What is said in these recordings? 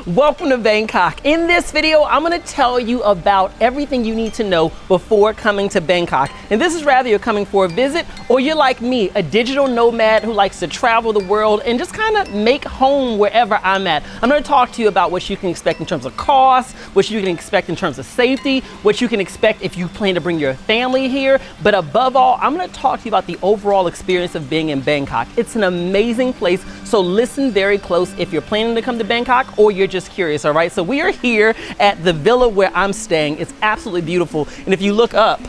Welcome to Bangkok. In this video, I'm going to tell you about everything you need to know before coming to Bangkok. And this is rather you're coming for a visit or you're like me, a digital nomad who likes to travel the world and just kind of make home wherever I'm at. I'm going to talk to you about what you can expect in terms of cost, what you can expect in terms of safety, what you can expect if you plan to bring your family here. But above all, I'm going to talk to you about the overall experience of being in Bangkok. It's an amazing place, so listen very close if you're planning to come to Bangkok or you're just curious, all right? So we are here at the villa where I'm staying. It's absolutely beautiful. And if you look up,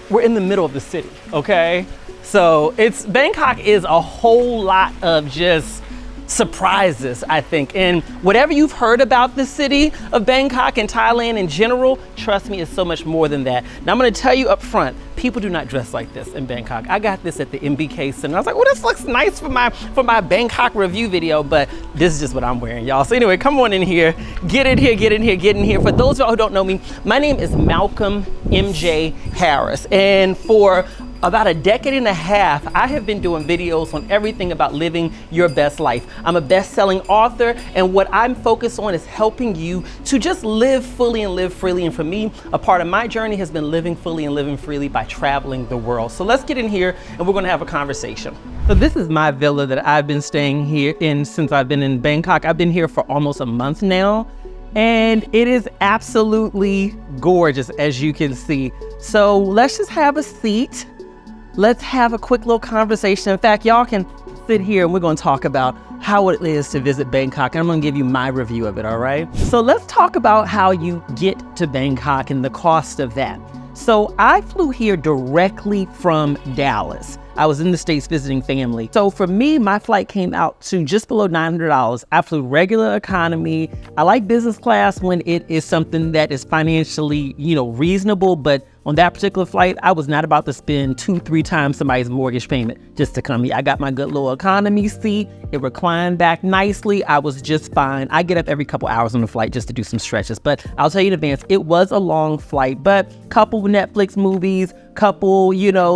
we're in the middle of the city, okay? So Bangkok is a whole lot of just surprises, I think. And whatever you've heard about the city of Bangkok and Thailand in general, trust me, it's so much more than that. Now I'm gonna tell you up front, people do not dress like this in Bangkok. I got this at the MBK Center. I was like, well, this looks nice for my Bangkok review video, but this is just what I'm wearing, y'all. So anyway, come on in here, get in here. For those of y'all who don't know me, my name is Malcolm MJ Harris. And for about a decade and a half, I have been doing videos on everything about living your best life. I'm a best-selling author, and what I'm focused on is helping you to just live fully and live freely. And for me, a part of my journey has been living fully and living freely by traveling the world. So let's get in here and we're gonna have a conversation. So this is my villa that I've been staying here in since I've been in Bangkok. I've been here for almost a month now, and it is absolutely gorgeous, as you can see. So let's just have a seat. Let's have a quick little conversation. In fact, y'all can sit here and we're going to talk about how it is to visit Bangkok. And I'm going to give you my review of it, all right? So let's talk about how you get to Bangkok and the cost of that. So I flew here directly from Dallas. I was in the States visiting family. So for me, my flight came out to just below $900. I flew regular economy. I like business class when it is something that is financially, reasonable. But on that particular flight, I was not about to spend 2-3 times somebody's mortgage payment just to come here. I got my good little economy seat. It reclined back nicely. I was just fine. I get up every couple hours on the flight just to do some stretches. But I'll tell you in advance, it was a long flight, but couple Netflix movies, couple,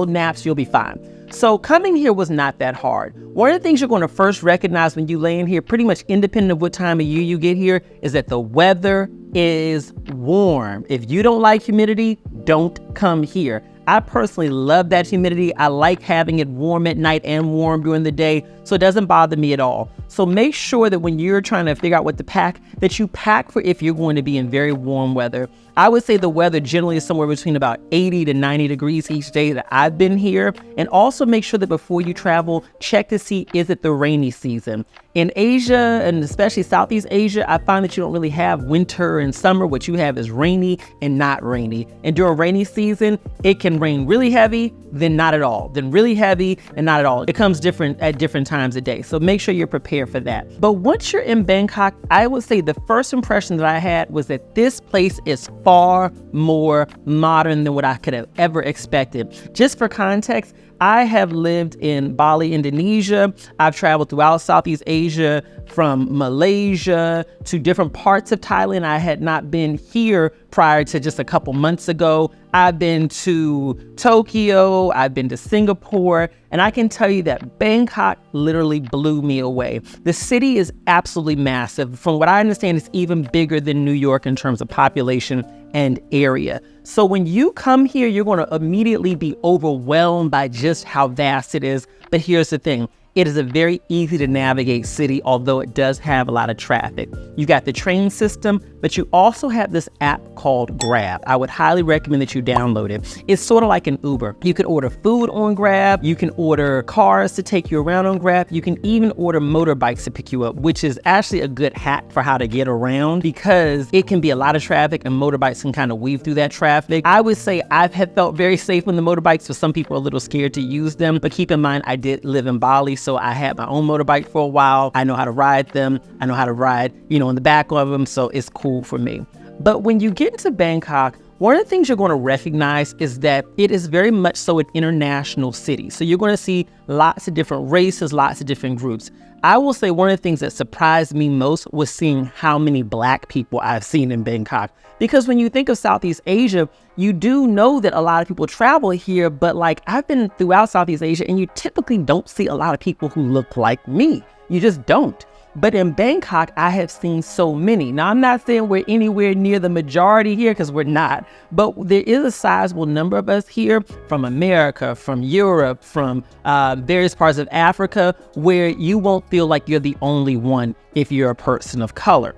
naps, you'll be fine. So coming here was not that hard. One of the things you're going to first recognize when you land here, pretty much independent of what time of year you get here, is that the weather is warm. If you don't like humidity, don't come here. I personally love that humidity. I like having it warm at night and warm during the day, so it doesn't bother me at all. So make sure that when you're trying to figure out what to pack, that you pack for if you're going to be in very warm weather. I would say the weather generally is somewhere between about 80 to 90 degrees each day that I've been here. And also make sure that before you travel, check to see, is it the rainy season? In Asia, and especially Southeast Asia, I find that you don't really have winter and summer. What you have is rainy and not rainy. And during rainy season, it can rain really heavy, then not at all, then really heavy and not at all. It comes different at different times of day. So make sure you're prepared for that. But once you're in Bangkok, I would say the first impression that I had was that this place is far more modern than what I could have ever expected. Just for context, I have lived in Bali, Indonesia. I've traveled throughout Southeast Asia, from Malaysia to different parts of Thailand. I had not been here prior to just a couple months ago. I've been to Tokyo, I've been to Singapore, and I can tell you that Bangkok literally blew me away. The city is absolutely massive. From what I understand, it's even bigger than New York in terms of population and area. So when you come here, you're going to immediately be overwhelmed by just how vast it is. But here's the thing. It is a very easy to navigate city, although it does have a lot of traffic. You got the train system, but you also have this app called Grab. I would highly recommend that you download it. It's sort of like an Uber. You can order food on Grab. You can order cars to take you around on Grab. You can even order motorbikes to pick you up, which is actually a good hack for how to get around because it can be a lot of traffic and motorbikes can kind of weave through that traffic. I would say I have felt very safe on the motorbikes, so some people are a little scared to use them, but keep in mind, I did live in Bali, so I had my own motorbike for a while. I know how to ride them. I know how to ride, in the back of them. So it's cool for me. But when you get into Bangkok, one of the things you're going to recognize is that it is very much so an international city. So you're going to see lots of different races, lots of different groups. I will say one of the things that surprised me most was seeing how many Black people I've seen in Bangkok. Because when you think of Southeast Asia, you do know that a lot of people travel here, but I've been throughout Southeast Asia and you typically don't see a lot of people who look like me. You just don't. But in Bangkok, I have seen so many. Now, I'm not saying we're anywhere near the majority here, because we're not, but there is a sizable number of us here from America, from Europe, from various parts of Africa, where you won't feel like you're the only one if you're a person of color.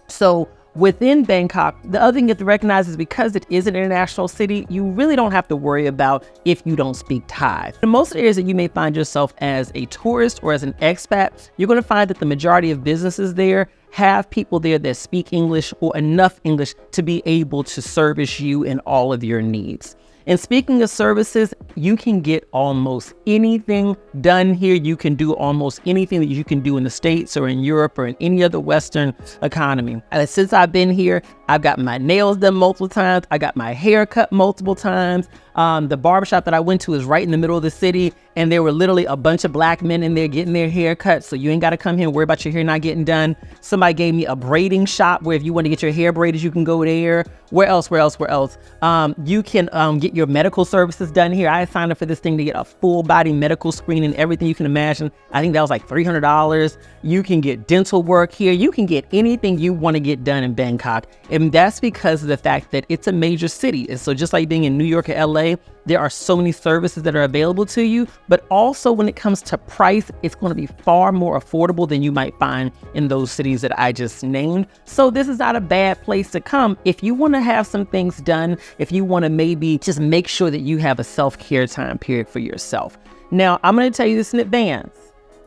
So within Bangkok, the other thing you have to recognize is because it is an international city, you really don't have to worry about if you don't speak Thai. In most areas that you may find yourself as a tourist or as an expat, you're going to find that the majority of businesses there have people there that speak English or enough English to be able to service you in all of your needs. And speaking of services, you can get almost anything done here. You can do almost anything that you can do in the States or in Europe or in any other Western economy. Since I've been here, I've got my nails done multiple times. I got my hair cut multiple times. The barbershop that I went to is right in the middle of the city, and there were literally a bunch of black men in there getting their hair cut, so you ain't got to come here and worry about your hair not getting done. Somebody gave me a braiding shop where if you want to get your hair braided, you can go there. Where else? You can get your medical services done here. I signed up for this thing to get a full body medical screen and everything you can imagine. I think that was like $300. You can get dental work here. You can get anything you want to get done in Bangkok. And that's because of the fact that it's a major city. And so just like being in New York or LA, there are so many services that are available to you, but also when it comes to price, it's going to be far more affordable than you might find in those cities that I just named. So this is not a bad place to come if you want to have some things done, if you want to maybe just make sure that you have a self-care time period for yourself. Now, I'm going to tell you this in advance.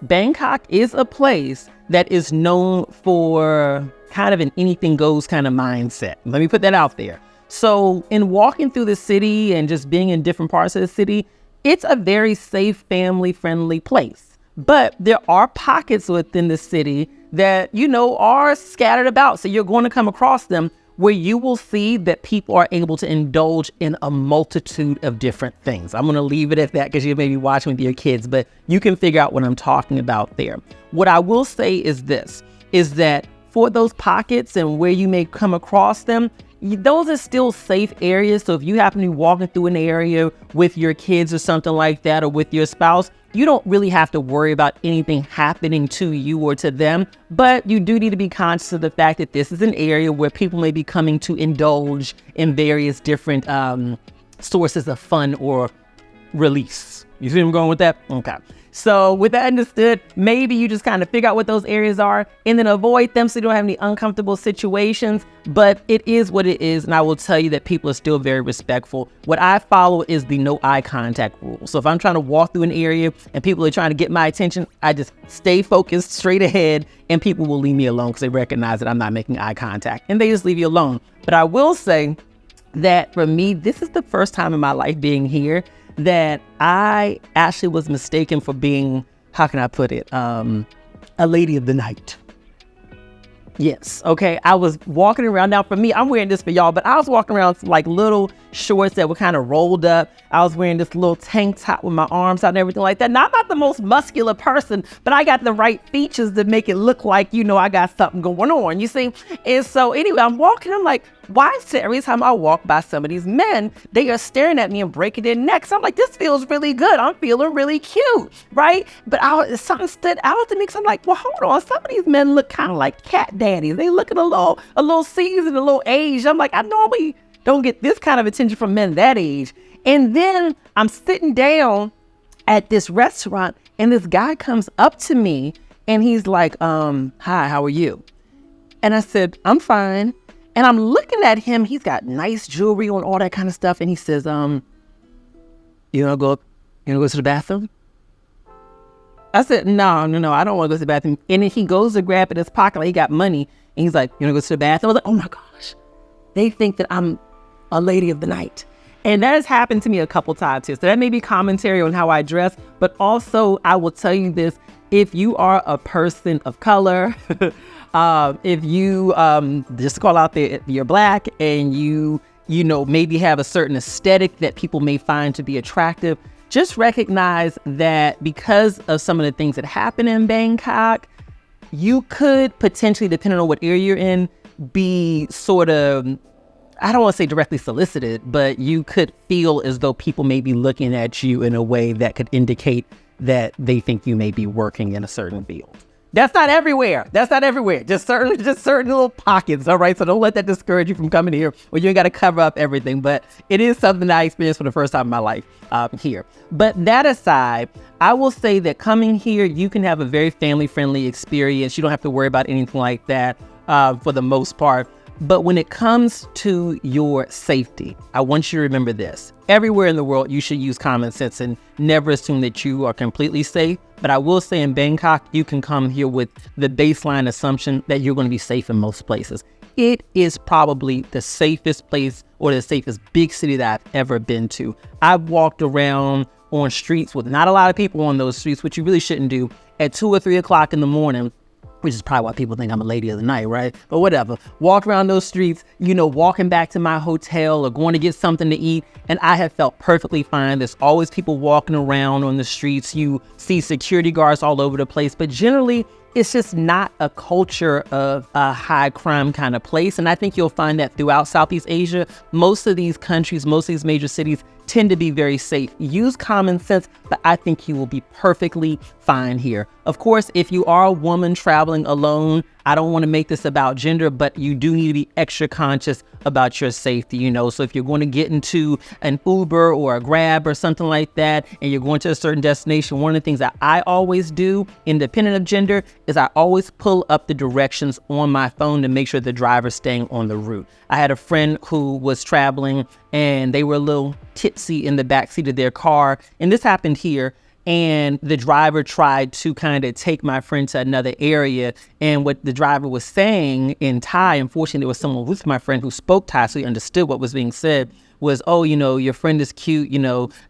Bangkok is a place that is known for kind of an anything goes kind of mindset. Let me put that out there. So in walking through the city and just being in different parts of the city, it's a very safe, family-friendly place. But there are pockets within the city that, are scattered about. So you're going to come across them where you will see that people are able to indulge in a multitude of different things. I'm going to leave it at that because you may be watching with your kids, but you can figure out what I'm talking about there. What I will say is this, is that for those pockets and where you may come across them, those are still safe areas. So if you happen to be walking through an area with your kids or something like that, or with your spouse, you don't really have to worry about anything happening to you or to them. But you do need to be conscious of the fact that this is an area where people may be coming to indulge in various different sources of fun or release. You see where I'm going with that? Okay. So with that understood, maybe you just kind of figure out what those areas are and then avoid them so you don't have any uncomfortable situations. But it is what it is. And I will tell you that people are still very respectful. What I follow is the no eye contact rule. So if I'm trying to walk through an area and people are trying to get my attention, I just stay focused straight ahead and people will leave me alone because they recognize that I'm not making eye contact and they just leave you alone. But I will say that for me, this is the first time in my life being here that I actually was mistaken for being, how can I put it, a lady of the night. Yes. Okay. I was walking around. Now for me, I'm wearing this for y'all, but I was walking around with like little shorts that were kind of rolled up. I was wearing this little tank top with my arms out and everything like that. Now, I'm not the most muscular person, but I got the right features to make it look like, I got something going on, you see? And so anyway, I'm walking, I'm like, why is it every time I walk by some of these men, they are staring at me and breaking their necks? I'm like, this feels really good. I'm feeling really cute, right? But something stood out to me because I'm like, well, hold on. Some of these men look kind of like cat daddies. They look at a little seasoned, a little aged. I'm like, I normally don't get this kind of attention from men that age. And then I'm sitting down at this restaurant and this guy comes up to me and he's like, hi, how are you? And I said, I'm fine. And I'm looking at him. He's got nice jewelry on, all that kind of stuff. And he says, you want to go to the bathroom? I said, no, I don't want to go to the bathroom. And then he goes to grab in his pocket, like he got money. And he's like, you want to go to the bathroom? I was like, oh my gosh. They think that I'm a lady of the night. And that has happened to me a couple times here. So that may be commentary on how I dress. But also, I will tell you this. If you are a person of color, if you, just call out there, if you're black and you maybe have a certain aesthetic that people may find to be attractive, just recognize that because of some of the things that happen in Bangkok, you could potentially, depending on what area you're in, be sort of, I don't want to say directly solicited, but you could feel as though people may be looking at you in a way that could indicate that they think you may be working in a certain field. That's not everywhere. That's not everywhere. Just certain little pockets. All right. So don't let that discourage you from coming here, or you ain't got to cover up everything. But it is something that I experienced for the first time in my life here. But that aside, I will say that coming here, you can have a very family-friendly experience. You don't have to worry about anything like that for the most part. But when it comes to your safety, I want you to remember this. Everywhere in the world, you should use common sense and never assume that you are completely safe. But I will say in Bangkok, you can come here with the baseline assumption that you're going to be safe in most places. It is probably the safest place or the safest big city that I've ever been to. I've walked around on streets with not a lot of people on those streets, which you really shouldn't do, at 2 or 3 o'clock in the morning, which is probably why people think I'm a lady of the night, right? But whatever. Walk around those streets, walking back to my hotel or going to get something to eat, and I have felt perfectly fine. There's always people walking around on the streets. You see security guards all over the place, but generally, it's just not a culture of a high crime kind of place. And I think you'll find that throughout Southeast Asia, most of these countries, most of these major cities tend to be very safe. Use common sense, but I think you will be perfectly fine here. Of course, if you are a woman traveling alone, I don't want to make this about gender, but you do need to be extra conscious about your safety, So if you're going to get into an Uber or a Grab or something like that, and you're going to a certain destination, one of the things that I always do, independent of gender, is I always pull up the directions on my phone to make sure the driver's staying on the route. I had a friend who was traveling and they were a little tipsy in the backseat of their car. And this happened here. And the driver tried to kind of take my friend to another area. And what the driver was saying in Thai, unfortunately, there was someone with my friend who spoke Thai, so he understood what was being said, was, oh, your friend is cute,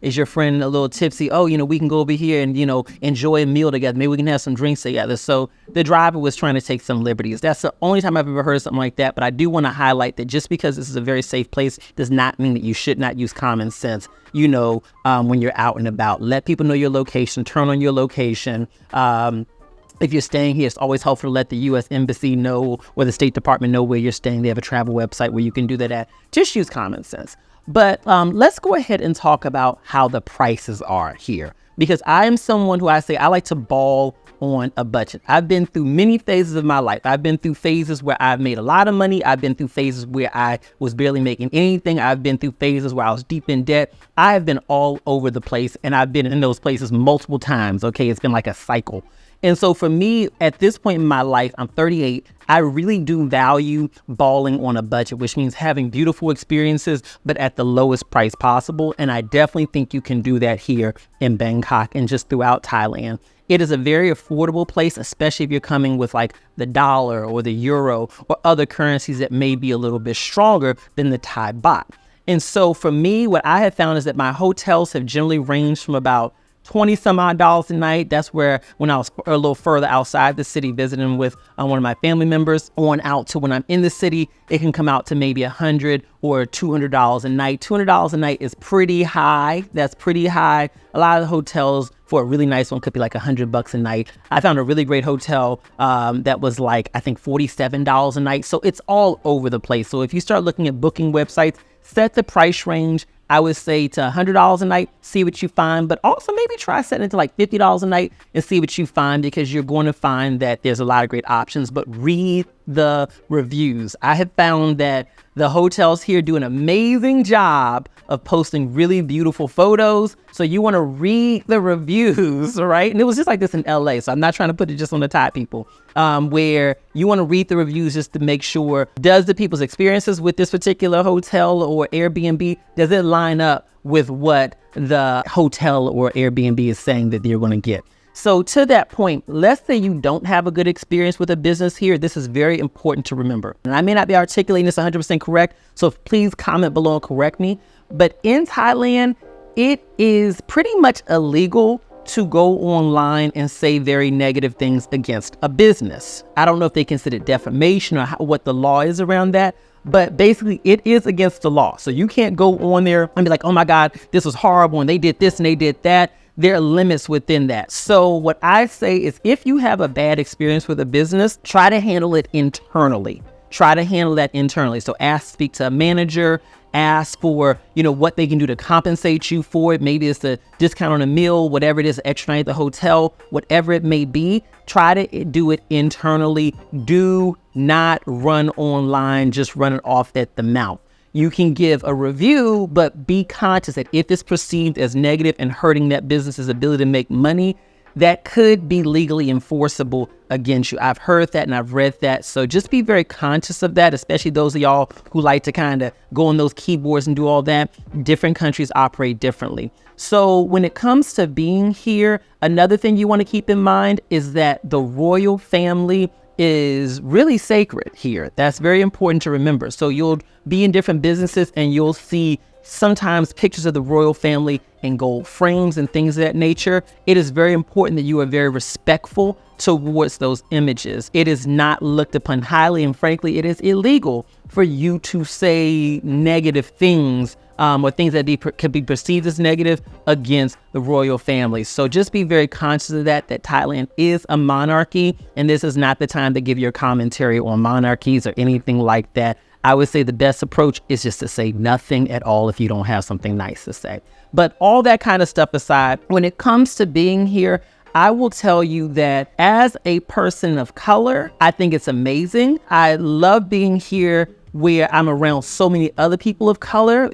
is your friend a little tipsy? Oh, we can go over here and, enjoy a meal together. Maybe we can have some drinks together. So the driver was trying to take some liberties. That's the only time I've ever heard something like that. But I do want to highlight that just because this is a very safe place does not mean that you should not use common sense, when you're out and about. Let people know your location, turn on your location. If you're staying here, it's always helpful to let the U.S. Embassy know or the State Department know where you're staying. They have a travel website where you can do that at. Just use common sense. But let's go ahead and talk about how the prices are here, because I am someone who I like to ball on a budget. I've been through many phases of my life. I've been through phases where I've made a lot of money. I've been through phases where I was barely making anything. I've been through phases where I was deep in debt. I have been all over the place, and I've been in those places multiple times. Okay, it's been like a cycle. And so for me, at this point in my life, I'm 38, I really do value balling on a budget, which means having beautiful experiences, but at the lowest price possible. And I definitely think you can do that here in Bangkok and just throughout Thailand. It is a very affordable place, especially if you're coming with like the dollar or the euro or other currencies that may be a little bit stronger than the Thai baht. And so for me, what I have found is that my hotels have generally ranged from about $20 some odd a night. That's where when I was a little further outside the city visiting with one of my family members, on out to when I'm in the city, it can come out to maybe $100 or $200 a night. $200 a night is pretty high. That's pretty high. A lot of the hotels for a really nice one could be like $100 a night. I found a really great hotel that was like, I think $47 a night. So it's all over the place. So if you start looking at booking websites, set the price range, I would say, to $100 a night, see what you find, but also maybe try setting it to like $50 a night and see what you find, because you're going to find that there's a lot of great options. But read the reviews. I have found that the hotels here do an amazing job of posting really beautiful photos. So you want to read the reviews, right? And it was just like this in LA. So I'm not trying to put it just on the Thai people, where you want to read the reviews just to make sure, does the people's experiences with this particular hotel or Airbnb, does it line up with what the hotel or Airbnb is saying that you're going to get? So to that point, let's say you don't have a good experience with a business here. This is very important to remember. And I may not be articulating this 100% correct, so please comment below and correct me. But in Thailand, it is pretty much illegal to go online and say very negative things against a business. I don't know if they consider it defamation or what the law is around that, but basically it is against the law. So you can't go on there and be like, oh my God, this was horrible and they did this and they did that. There are limits within that. So what I say is, if you have a bad experience with a business, try to handle it internally. try to handle that internally. So speak to a manager, ask for, what they can do to compensate you for it. Maybe it's a discount on a meal, whatever it is, extra night at the hotel, whatever it may be. Try to do it internally. Do not run online, just run it off at the mouth. You can give a review, but be conscious that if it's perceived as negative and hurting that business's ability to make money, that could be legally enforceable against you. I've heard that and I've read that. So just be very conscious of that, especially those of y'all who like to kind of go on those keyboards and do all that. Different countries operate differently. So when it comes to being here, another thing you want to keep in mind is that the royal family is really sacred here. That's very important to remember. So you'll be in different businesses and you'll see sometimes pictures of the royal family in gold frames and things of that nature. It is very important that you are very respectful towards those images. It is not looked upon highly, and frankly, it is illegal for you to say negative things or things that could be perceived as negative against the royal family. So just be very conscious of that Thailand is a monarchy, and this is not the time to give your commentary on monarchies or anything like that. I would say the best approach is just to say nothing at all if you don't have something nice to say. But all that kind of stuff aside, when it comes to being here, I will tell you that as a person of color, I think it's amazing. I love being here where I'm around so many other people of color,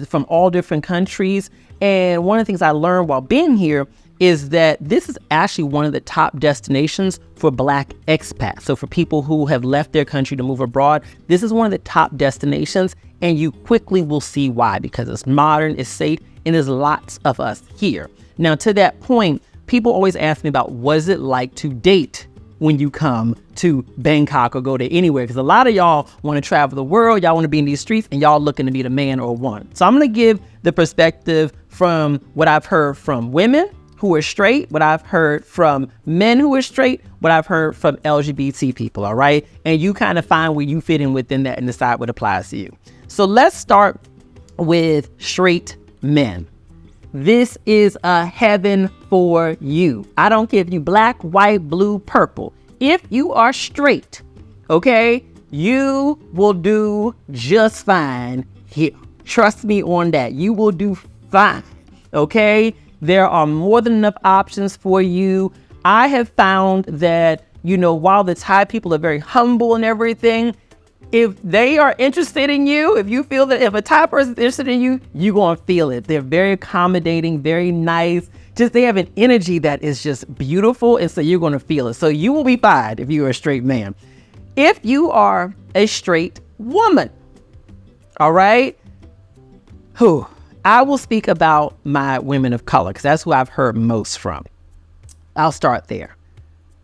from all different countries. And one of the things I learned while being here is that this is actually one of the top destinations for Black expats. So for people who have left their country to move abroad, this is one of the top destinations, and you quickly will see why, because it's modern, it's safe, and there's lots of us here. Now, to that point, people always ask me about what is it like to date when you come to Bangkok or go to anywhere, because a lot of y'all want to travel the world, y'all want to be in these streets, and y'all looking to meet a man or a woman. So I'm going to give the perspective from what I've heard from women who are straight, what I've heard from men who are straight, what I've heard from LGBT people, all right? And you kind of find where you fit in within that and decide what applies to you. So let's start with straight men. This is a heaven for you. I don't care if you black, white, blue, purple. If you are straight, okay, you will do just fine here. Trust me on that. You will do fine, okay? There are more than enough options for you. I have found that, while the Thai people are very humble and everything, if they are interested in you, if you feel that if a Thai person is interested in you, you're going to feel it. They're very accommodating, very nice. They have an energy that is just beautiful. And so you're going to feel it. So you will be fine if you're a straight man. If you are a straight woman, all right, I will speak about my women of color because that's who I've heard most from. I'll start there.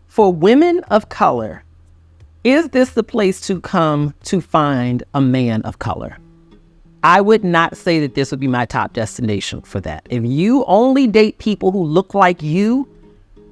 For women of color, is this the place to come to find a man of color? I would not say that this would be my top destination for that. If you only date people who look like you,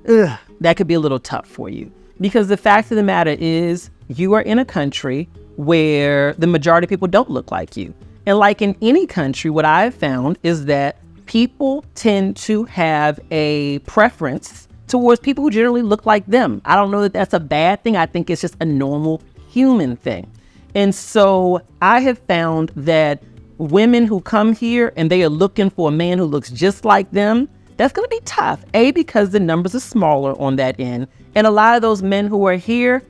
that could be a little tough for you. Because the fact of the matter is, you are in a country where the majority of people don't look like you. And like in any country, what I've found is that people tend to have a preference towards people who generally look like them. I don't know that that's a bad thing. I think it's just a normal human thing. And so I have found that women who come here and they are looking for a man who looks just like them, that's going to be tough. Because the numbers are smaller on that end. And a lot of those men who are here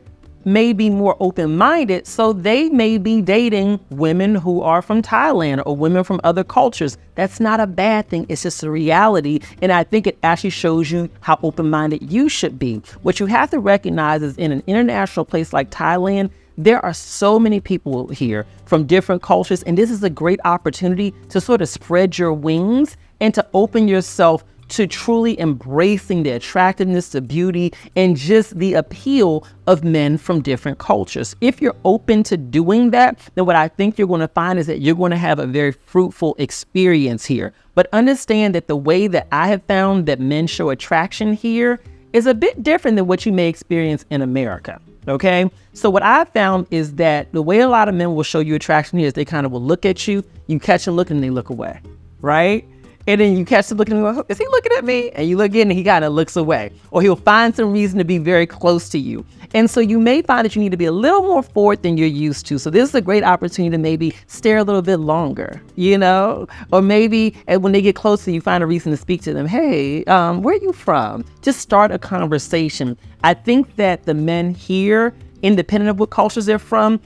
may be more open-minded, so they may be dating women who are from Thailand or women from other cultures. That's not a bad thing. It's just a reality. And I think it actually shows you how open-minded you should be. What you have to recognize is in an international place like Thailand, there are so many people here from different cultures, and this is a great opportunity to sort of spread your wings and to open yourself to truly embracing the attractiveness, the beauty, and just the appeal of men from different cultures. If you're open to doing that, then what I think you're going to find is that you're going to have a very fruitful experience here. But understand that the way that I have found that men show attraction here is a bit different than what you may experience in America. Okay, so what I found is that the way a lot of men will show you attraction here is they kind of will look at you, you catch them looking, and they look away, right? And then you catch him looking at him, is he looking at me? And you look in and he kind of looks away. Or he'll find some reason to be very close to you. And so you may find that you need to be a little more forward than you're used to. So this is a great opportunity to maybe stare a little bit longer, you know? Or maybe when they get closer, you find a reason to speak to them. Hey, where are you from? Just start a conversation. I think that the men here, independent of what cultures they're from,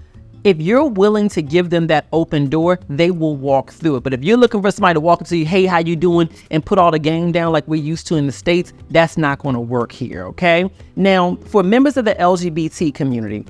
if you're willing to give them that open door, they will walk through it. But if you're looking for somebody to walk up to you, hey, how you doing? And put all the game down like we're used to in the States, that's not going to work here, okay? Now, for members of the LGBT community,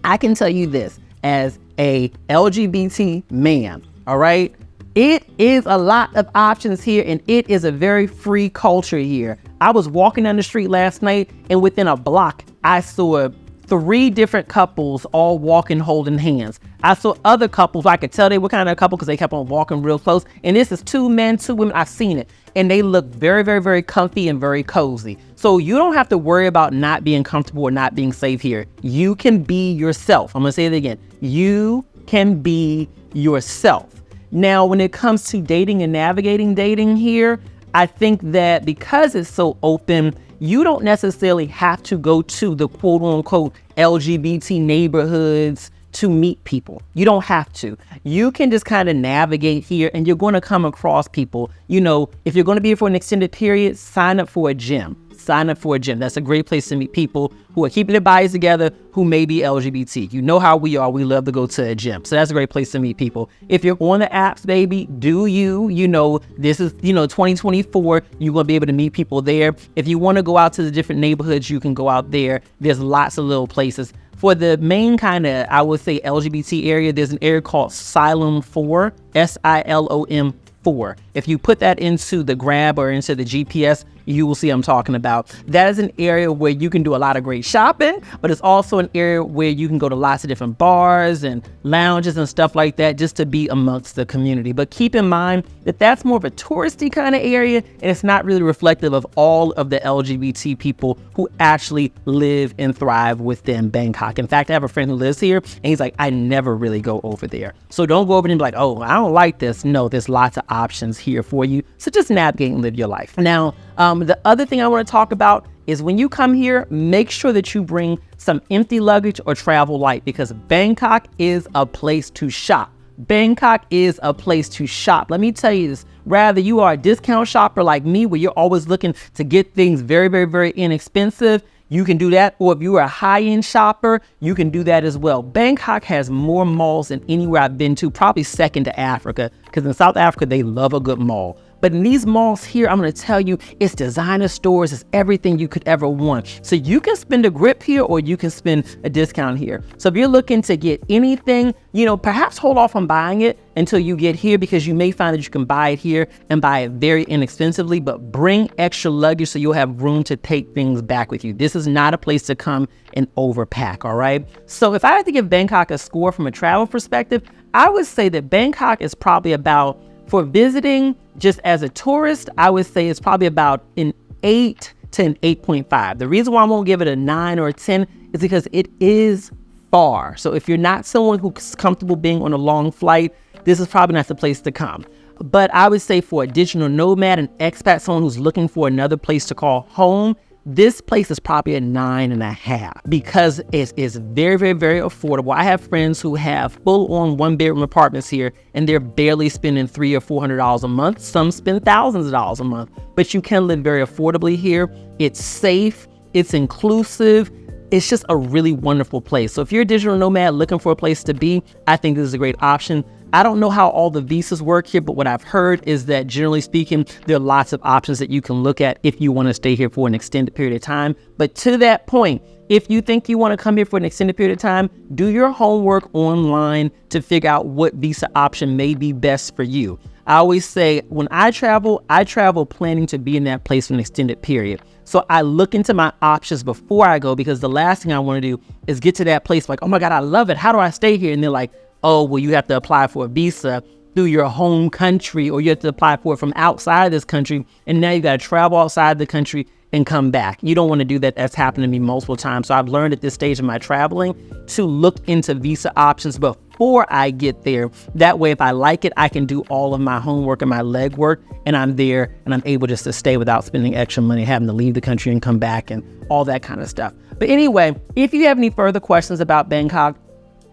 I can tell you this as a LGBT man, all right? It is a lot of options here, and it is a very free culture here. I was walking down the street last night, and within a block, I saw 3 different couples all walking, holding hands. I saw other couples, I could tell they were kind of a couple because they kept on walking real close. And this is 2 men, 2 women. I've seen it. And they look very, very, very comfy and very cozy. So you don't have to worry about not being comfortable or not being safe here. You can be yourself. I'm going to say it again. You can be yourself. Now, when it comes to dating and navigating dating here, I think that because it's so open, you don't necessarily have to go to the quote unquote LGBT neighborhoods to meet people. You don't have to. You can just kind of navigate here and you're going to come across people. You know, if you're going to be here for an extended period, sign up for a gym. Sign up for a gym. That's a great place to meet people who are keeping their bodies together, who may be LGBT. You know how we are. We love to go to a gym. So that's a great place to meet people. If you're on the apps, baby, you know, this is, 2024, you're going to be able to meet people there. If you want to go out to the different neighborhoods, you can go out there. There's lots of little places. For the main kind of, I would say, LGBT area, there's an area called Silom 4, SILOM 4. If you put that into the Grab or into the GPS, you will see I'm talking about. That is an area where you can do a lot of great shopping, but it's also an area where you can go to lots of different bars and lounges and stuff like that just to be amongst the community. But keep in mind that that's more of a touristy kind of area, and it's not really reflective of all of the LGBT people who actually live and thrive within Bangkok. In fact, I have a friend who lives here, and he's like, I never really go over there. So don't go over there and be like, oh, I don't like this. No, there's lots of options here for you. So just navigate and live your life. Now, the other thing I want to talk about is when you come here, make sure that you bring some empty luggage or travel light, because Bangkok is a place to shop. Bangkok is a place to shop. Let me tell you this, rather you are a discount shopper like me, where you're always looking to get things very, very, very inexpensive, you can do that. Or if you are a high-end shopper, you can do that as well. Bangkok has more malls than anywhere I've been to, probably second to Africa, because in South Africa, they love a good mall. But in these malls here, I'm going to tell you, it's designer stores, it's everything you could ever want. So you can spend a grip here or you can spend a discount here. So if you're looking to get anything, perhaps hold off on buying it until you get here, because you may find that you can buy it here and buy it very inexpensively, but bring extra luggage so you'll have room to take things back with you. This is not a place to come and overpack, all right? So if I had to give Bangkok a score from a travel perspective, I would say that Bangkok is probably about, for visiting, just as a tourist, I would say it's probably about an 8 to an 8.5. The reason why I won't give it a 9 or a 10 is because it is far. So if you're not someone who's comfortable being on a long flight, this is probably not the place to come. But I would say for a digital nomad, an expat, someone who's looking for another place to call home, this place is probably a 9.5, because it is very, very, very affordable. I have friends who have full-on 1-bedroom apartments here, and they're barely spending $300 or $400 a month. Some spend thousands of dollars a month, but you can live very affordably here. It's safe, it's inclusive. It's just a really wonderful place. So if you're a digital nomad looking for a place to be, I think this is a great option. I don't know how all the visas work here, but what I've heard is that generally speaking, there are lots of options that you can look at if you want to stay here for an extended period of time. But to that point, if you think you want to come here for an extended period of time, do your homework online to figure out what visa option may be best for you. I always say when I travel planning to be in that place for an extended period. So I look into my options before I go, because the last thing I want to do is get to that place like, oh my God, I love it. How do I stay here? And they're like, oh, well, you have to apply for a visa through your home country, or you have to apply for it from outside of this country. And now you got to travel outside the country and come back. You don't want to do that. That's happened to me multiple times. So I've learned at this stage of my traveling to look into visa options before before I get there. That way, if I like it, I can do all of my homework and my legwork, and I'm there and I'm able just to stay without spending extra money, having to leave the country and come back and all that kind of stuff. But anyway, if you have any further questions about Bangkok,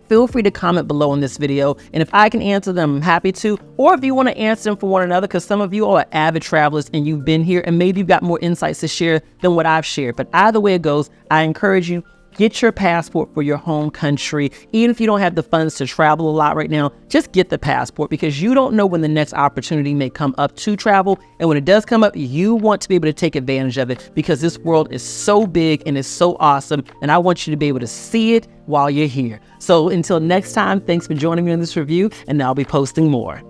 feel free to comment below in this video. And if I can answer them, I'm happy to. Or if you want to answer them for one another, because some of you all are avid travelers and you've been here and maybe you've got more insights to share than what I've shared. But either way it goes, I encourage you, get your passport for your home country. Even if you don't have the funds to travel a lot right now, just get the passport, because you don't know when the next opportunity may come up to travel. And when it does come up, you want to be able to take advantage of it, because this world is so big and it's so awesome. And I want you to be able to see it while you're here. So until next time, thanks for joining me on this review, and I'll be posting more.